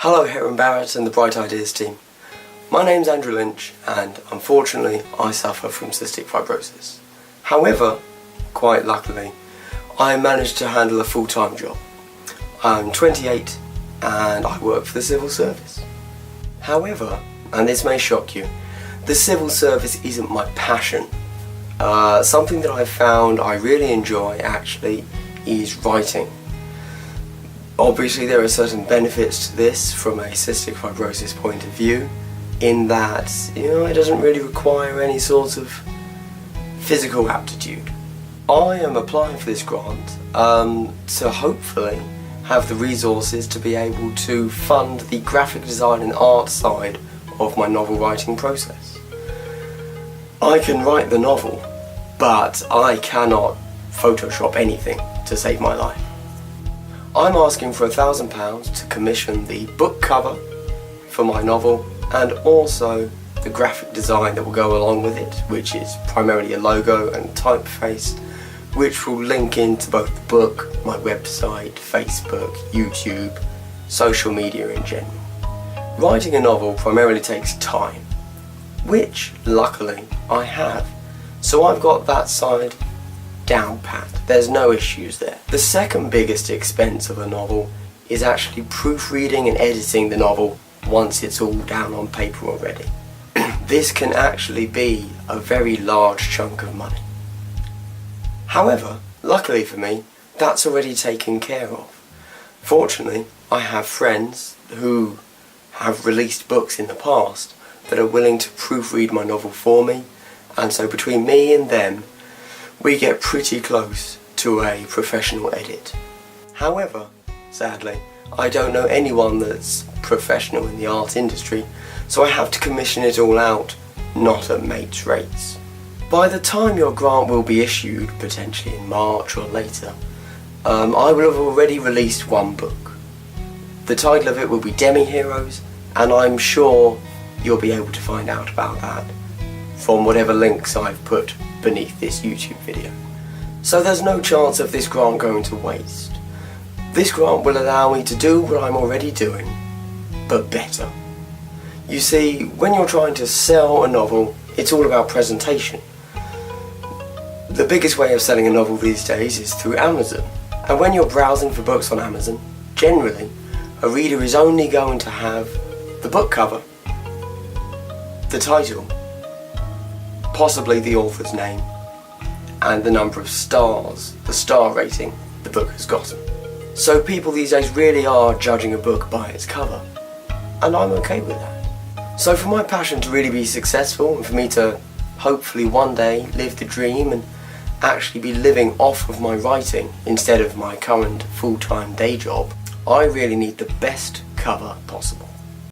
Hello Helen Barrett and the Bright Ideas team. My name's Andrew Lynch and unfortunately I suffer from cystic fibrosis. However, quite luckily, I managed to handle a full-time job. I'm 28 and I work for the civil service. However, and this may shock you, the civil service isn't my passion. Something that I've found I really enjoy actually is writing. Obviously there are certain benefits to this from a cystic fibrosis point of view, in that, it doesn't really require any sort of physical aptitude. I am applying for this grant to hopefully have the resources to be able to fund the graphic design and art side of my novel writing process. I can write the novel, but I cannot Photoshop anything to save my life. I'm asking for £1,000 to commission the book cover for my novel and also the graphic design that will go along with it, which is primarily a logo and typeface, which will link into both the book, my website, Facebook, YouTube, social media in general. Writing a novel primarily takes time, which luckily I have, so I've got that side down pat. There's no issues there. The second biggest expense of a novel is actually proofreading and editing the novel once it's all down on paper already. This can actually be a very large chunk of money. However, luckily for me, that's already taken care of. Fortunately, I have friends who have released books in the past that are willing to proofread my novel for me, and so between me and them, we get pretty close to a professional edit. However, sadly, I don't know anyone that's professional in the art industry, so I have to commission it all out, not at mates' rates. By the time your grant will be issued, potentially in March or later, I will have already released one book. The title of it will be Demi-Heroes, and I'm sure you'll be able to find out about that from whatever links I've put beneath this YouTube video. So there's no chance of this grant going to waste. This grant will allow me to do what I'm already doing, but better. You see, when you're trying to sell a novel, it's all about presentation. The biggest way of selling a novel these days is through Amazon, and when you're browsing for books on Amazon, generally, a reader is only going to have the book cover, the title, possibly the author's name, and the number of stars, the star rating the book has gotten. So people these days really are judging a book by its cover, and I'm okay with that. So for my passion to really be successful, and for me to hopefully one day live the dream and actually be living off of my writing instead of my current full-time day job, I really need the best cover possible.